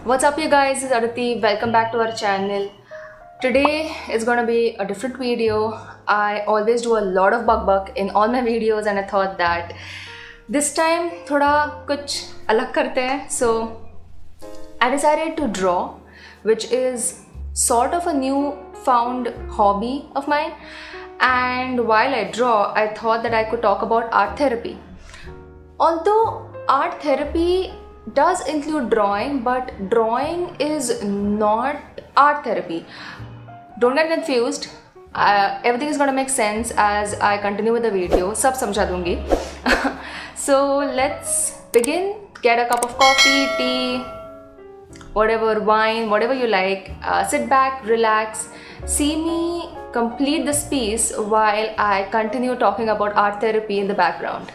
What's up you guys, it's Aditi. Welcome back to our channel. Today is gonna be a different video. I always do a lot of buck in all my videos and I thought that this time थोड़ा कुछ अलग करते हैं. So I decided to draw, which is sort of a new found hobby of mine. And while I draw, I thought that I could talk about art therapy. Although art therapy does include drawing, but drawing is not art therapy. Don't get confused. Everything is going to make sense as I continue with the video. Sab samjha dungi. So let's begin. Get a cup of coffee, tea, whatever, wine, whatever you like. Sit back, relax. See me complete this piece while I continue talking about art therapy in the background.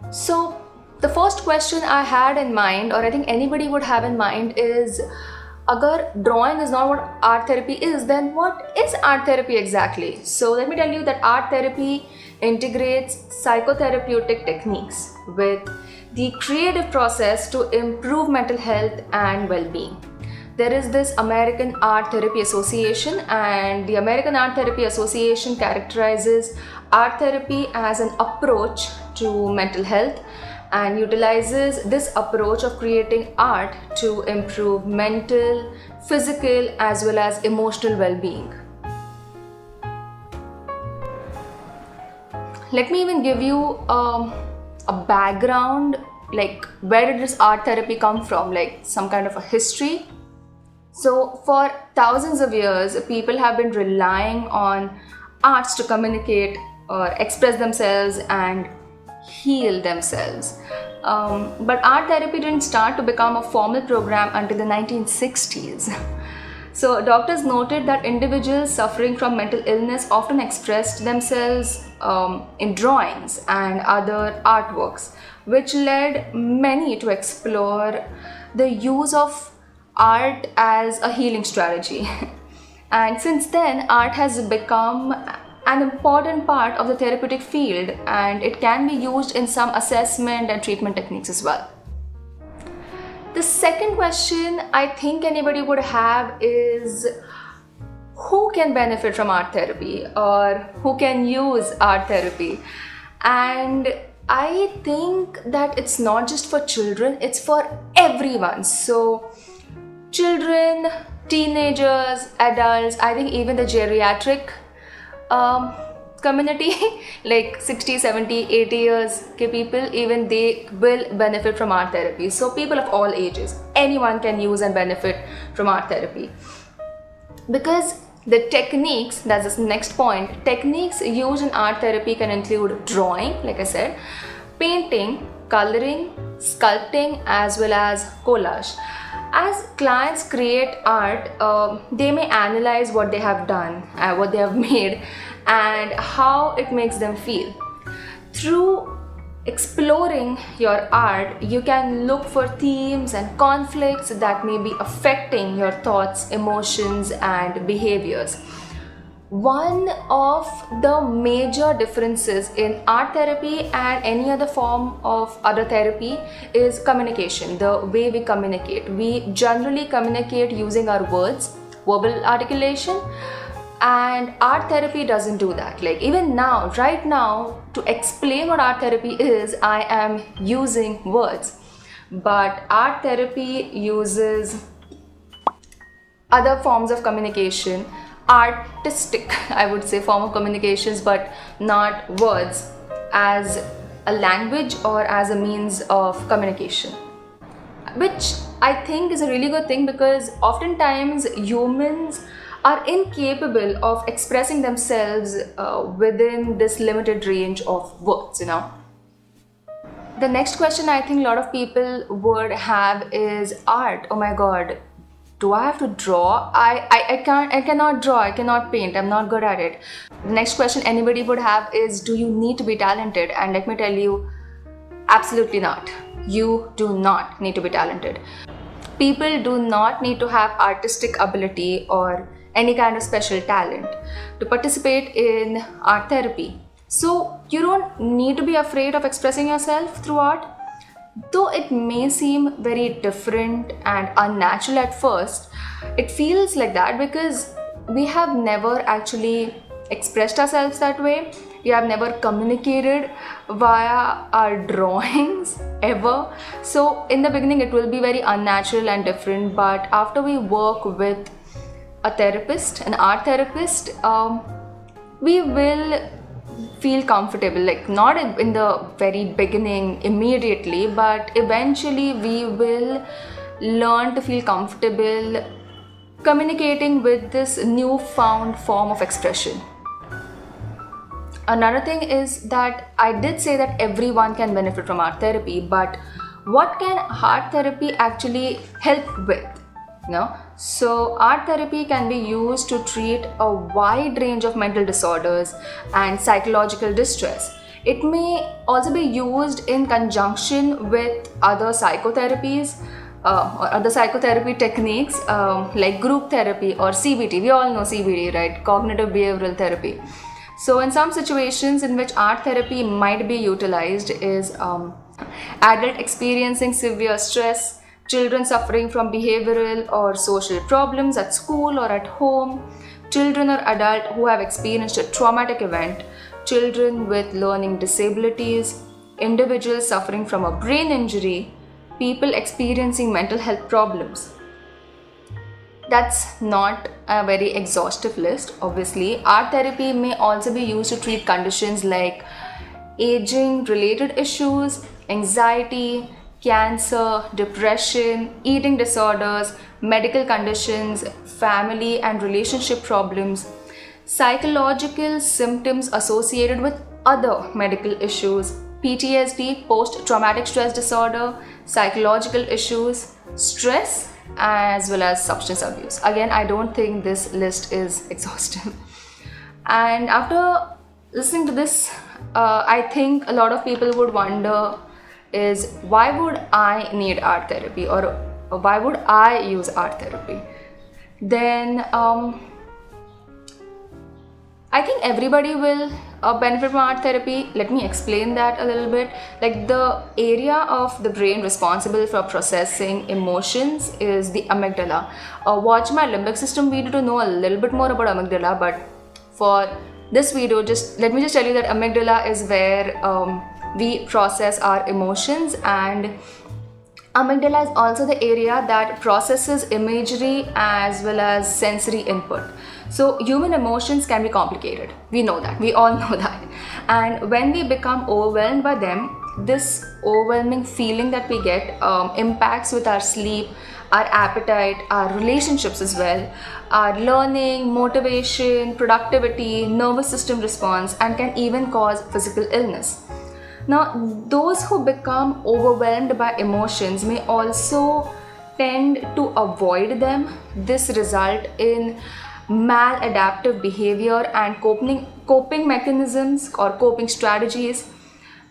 So the first question I had in mind, or I think anybody would have in mind, is agar drawing is not what art therapy is, then what is art therapy exactly? So let me tell you that art therapy integrates psychotherapeutic techniques with the creative process to improve mental health and well-being. There is this American Art Therapy Association, and the American Art Therapy Association characterizes art therapy as an approach to mental health and utilizes this approach of creating art to improve mental, physical, as well as emotional well-being. Let me even give you a background, like where did this art therapy come from, like some kind of a history. So for thousands of years, people have been relying on arts to communicate or express themselves and heal themselves. But art therapy didn't start to become a formal program until the 1960s. So doctors noted that individuals suffering from mental illness often expressed themselves in drawings and other artworks, which led many to explore the use of art as a healing strategy. And since then, art has become an important part of the therapeutic field, and it can be used in some assessment and treatment techniques as well. The second question I think anybody would have is who can benefit from art therapy or who can use art therapy? And I think that it's not just for children, it's for everyone. So children, teenagers, adults, I think even the geriatric community, like 60, 70, 80 years ke people, even they will benefit from art therapy. So people of all ages, anyone can use and benefit from art therapy. Because the techniques, that's the next point, techniques used in art therapy can include drawing, like I said, painting, coloring, sculpting, as well as collage. As clients create art, they may analyze what they have done, what they have made, and how it makes them feel. Through exploring your art, you can look for themes and conflicts that may be affecting your thoughts, emotions, and behaviors. One of the major differences in art therapy and any other form of other therapy is communication, the way we communicate. We generally communicate using our words, verbal articulation, and art therapy doesn't do that. Like even now, right now, to explain what art therapy is, I am using words. But art therapy uses other forms of communication, artistic, I would say, form of communications, but not words, as a language or as a means of communication, which I think is a really good thing, because oftentimes humans are incapable of expressing themselves within this limited range of words, The next question I think a lot of people would have is art. Oh my god, do I have to draw? I cannot draw, I cannot paint, I'm not good at it. The next question anybody would have is, do you need to be talented? And let me tell you, absolutely not. You do not need to be talented. People do not need to have artistic ability or any kind of special talent to participate in art therapy. So you don't need to be afraid of expressing yourself through art. Though it may seem very different and unnatural at first, it feels like that because we have never actually expressed ourselves that way. We have never communicated via our drawings ever. So, in the beginning, it will be very unnatural and different, but after we work with a therapist, an art therapist, we will feel comfortable, like not in the very beginning immediately, but eventually we will learn to feel comfortable communicating with this newfound form of expression. Another thing is that I did say that everyone can benefit from art therapy, but what can art therapy actually help with? So art therapy can be used to treat a wide range of mental disorders and psychological distress. It may also be used in conjunction with other psychotherapies or other psychotherapy techniques like group therapy or CBT. We all know CBT, right? Cognitive behavioral therapy. So in some situations in which art therapy might be utilized is adult experiencing severe stress, children suffering from behavioral or social problems at school or at home, children or adults who have experienced a traumatic event, children with learning disabilities, individuals suffering from a brain injury, people experiencing mental health problems. That's not a very exhaustive list, obviously. Art therapy may also be used to treat conditions like aging related issues, anxiety, cancer, depression, eating disorders, medical conditions, family and relationship problems, psychological symptoms associated with other medical issues, PTSD, post traumatic stress disorder, psychological issues, stress, as well as substance abuse. Again, I don't think this list is exhaustive. And after listening to this, I think a lot of people would wonder is why would I need art therapy, or why would I use art therapy? Then I think everybody will benefit from art therapy. Let me explain that a little bit. Like, the area of the brain responsible for processing emotions is the amygdala. Watch my limbic system video to know a little bit more about amygdala, but for this video, let me tell you that amygdala is where we process our emotions, and amygdala is also the area that processes imagery as well as sensory input. So human emotions can be complicated. We know that. We all know that. And when we become overwhelmed by them, this overwhelming feeling that we get impacts with our sleep, our appetite, our relationships as well, our learning, motivation, productivity, nervous system response, and can even cause physical illness. Now, those who become overwhelmed by emotions may also tend to avoid them. This results in maladaptive behavior and coping mechanisms or coping strategies,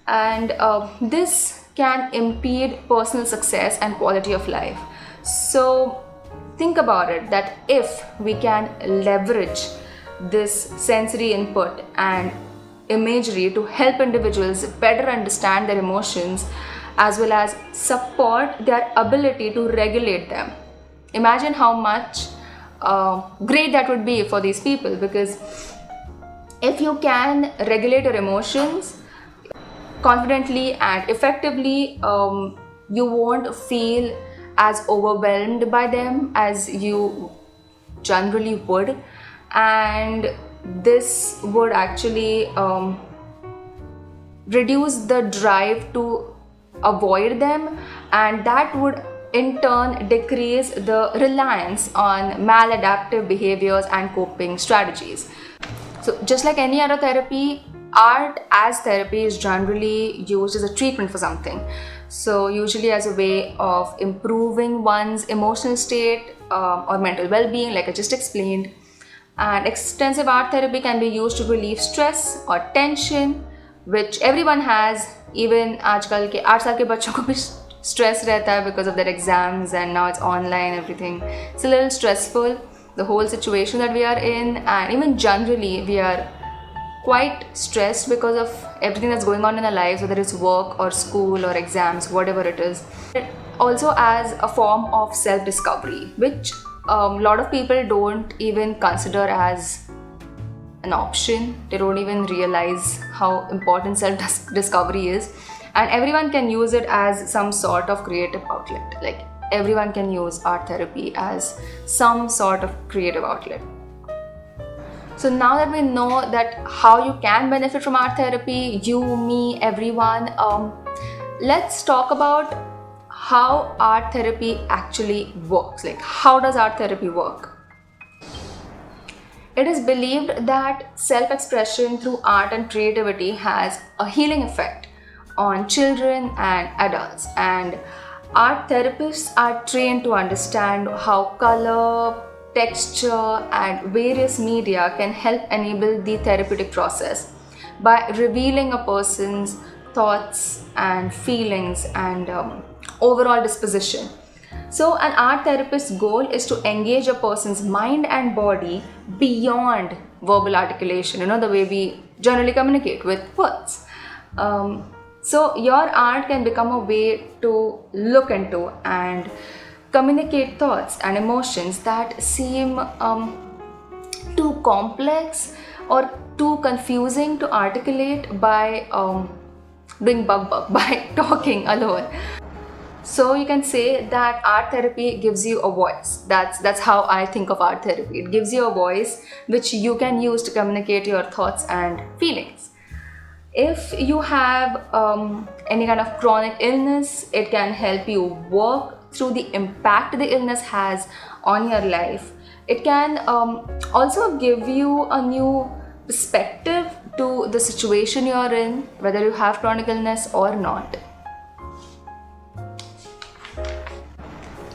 and this can impede personal success and quality of life. So think about it, that if we can leverage this sensory input and imagery to help individuals better understand their emotions as well as support their ability to regulate them, imagine how much great that would be for these people. Because if you can regulate your emotions confidently and effectively, you won't feel as overwhelmed by them as you generally would, and this would actually reduce the drive to avoid them, and that would in turn decrease the reliance on maladaptive behaviors and coping strategies. So just like any other therapy, art as therapy is generally used as a treatment for something. So usually as a way of improving one's emotional state or mental well-being, like I just explained. And extensive art therapy can be used to relieve stress or tension, which everyone has. Even आजकल के 8 साल के बच्चों को भी stress रहता है because of their exams, and now it's online, everything. It's a little stressful, the whole situation that we are in, and even generally we are quite stressed because of everything that's going on in our lives, whether it's work or school or exams, whatever it is. Also as a form of self-discovery, which a lot of people don't even consider as an option. They don't even realize how important self-discovery is, and everyone can use it as some sort of creative outlet. Like everyone can use art therapy as some sort of creative outlet. So now that we know that how you can benefit from art therapy, you, me, everyone, let's talk about how art therapy actually works. Like, how does art therapy work? It is believed that self-expression through art and creativity has a healing effect on children and adults, and art therapists are trained to understand how color, texture, and various media can help enable the therapeutic process by revealing a person's thoughts and feelings and overall disposition. So, an art therapist's goal is to engage a person's mind and body beyond verbal articulation, the way we generally communicate with words. So, your art can become a way to look into and communicate thoughts and emotions that seem too complex or too confusing to articulate by doing by talking alone. So you can say that art therapy gives you a voice. That's how I think of art therapy. It gives you a voice which you can use to communicate your thoughts and feelings. If you have any kind of chronic illness, it can help you work through the impact the illness has on your life. It can also give you a new perspective to the situation you're in, whether you have chronic illness or not.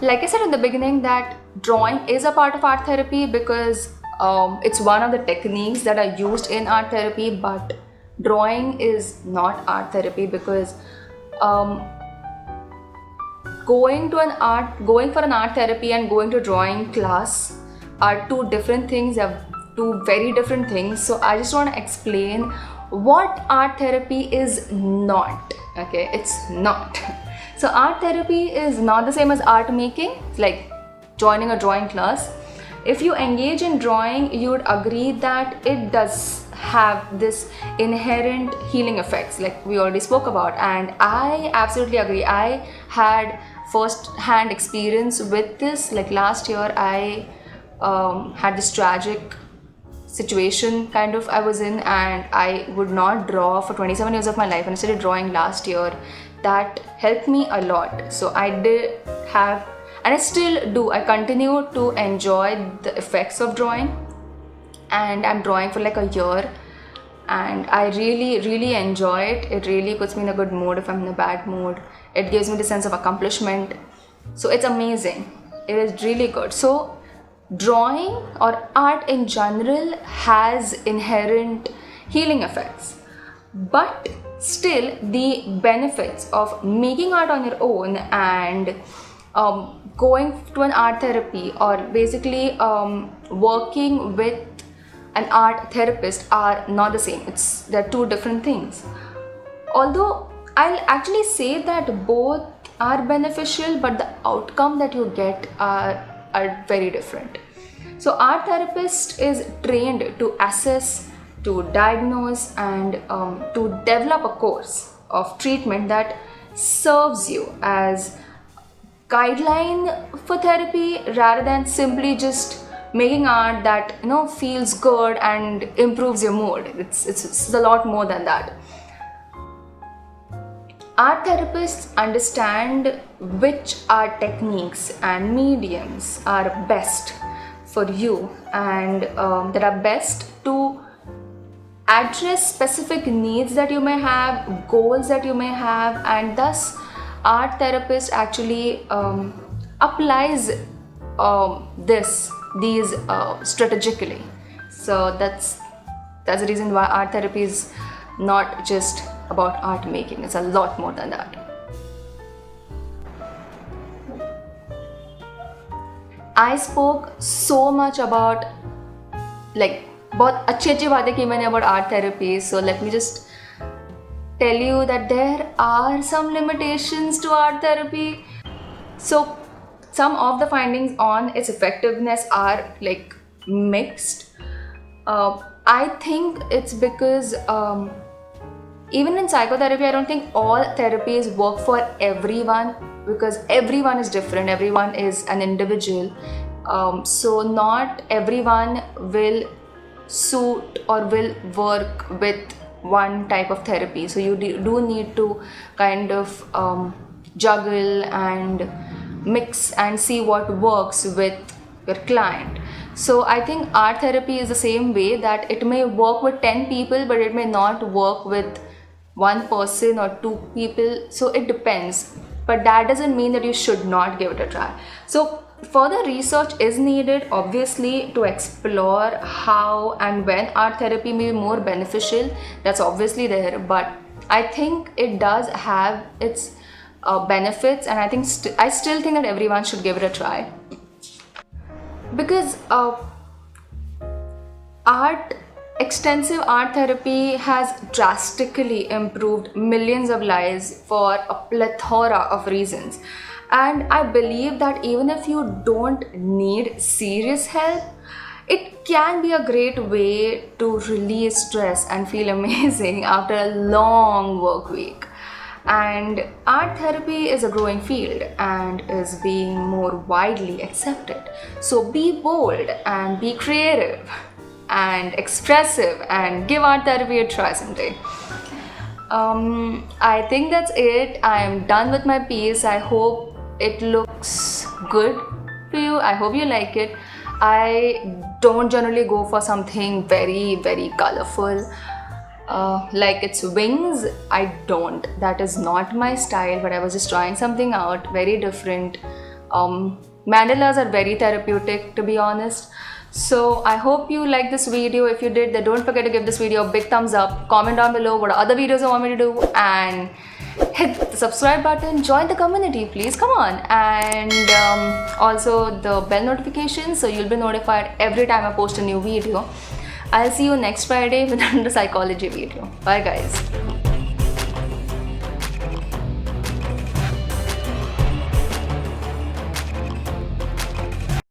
Like I said in the beginning, that drawing is a part of art therapy because it's one of the techniques that are used in art therapy, but drawing is not art therapy because going for an art therapy and going to drawing class are two different things, are two very different things. So I just want to explain what art therapy is not. Okay, it's not. So art therapy is not the same as art making, like joining a drawing class. If you engage in drawing, you would agree that it does have this inherent healing effects like we already spoke about, and I absolutely agree. I had first-hand experience with this. Like last year I had this tragic situation kind of I was in, and I would not draw for 27 years of my life, and I started drawing last year. That helped me a lot. So I did have, and I still do, I continue to enjoy the effects of drawing, and I'm drawing for like a year and I really enjoy it. It really puts me in a good mood if I'm in a bad mood. It gives me the sense of accomplishment. So it's amazing. It is really good. So drawing or art in general has inherent healing effects, but still the benefits of making art on your own and going to an art therapy or basically working with an art therapist are not the same. They're two different things. Although I'll actually say that both are beneficial, but the outcome that you get are very different. So art therapist is trained to assess, to diagnose, and to develop a course of treatment that serves you as guideline for therapy rather than simply just making art that feels good and improves your mood. It's a lot more than that. Art therapists understand which art techniques and mediums are best for you and that are best to address specific needs that you may have, goals that you may have, and thus art therapist actually applies these strategically. So that's the reason why art therapy is not just about art making. It's a lot more than that. I spoke so much about like बहुत अच्छी अच्छी बातें की मैंने about art therapy. So let me just tell you that there are some limitations to art therapy. So some of the findings on its effectiveness are like mixed. I think it's because even in psychotherapy, I don't think all therapies work for everyone, because everyone is different, everyone is an individual. So not everyone will suit or will work with one type of therapy. So you do need to kind of juggle and mix and see what works with your client. So I think art therapy is the same way, that it may work with 10 people, but it may not work with one person or two people. So it depends, but that doesn't mean that you should not give it a try. So further research is needed, obviously, to explore how and when art therapy may be more beneficial. That's obviously there, but I think it does have its benefits, and I think I still think that everyone should give it a try, because extensive art therapy has drastically improved millions of lives for a plethora of reasons. And I believe that even if you don't need serious help, it can be a great way to release stress and feel amazing after a long work week. And art therapy is a growing field and is being more widely accepted. So be bold and be creative and expressive and give art therapy a try someday. I think that's it. I am done with my piece. I hope it looks good to you. I hope you like it. I don't generally go for something very, very colorful. Like its wings, I don't. That is not my style, but I was just trying something out, very different. Mandalas are very therapeutic, to be honest. So I hope you liked this video. If you did, then don't forget to give this video a big thumbs up. Comment down below what other videos you want me to do, and hit the subscribe button. Join the community, please. Come on. And also the bell notification, so you'll be notified every time I post a new video. I'll see you next Friday with another psychology video. Bye guys.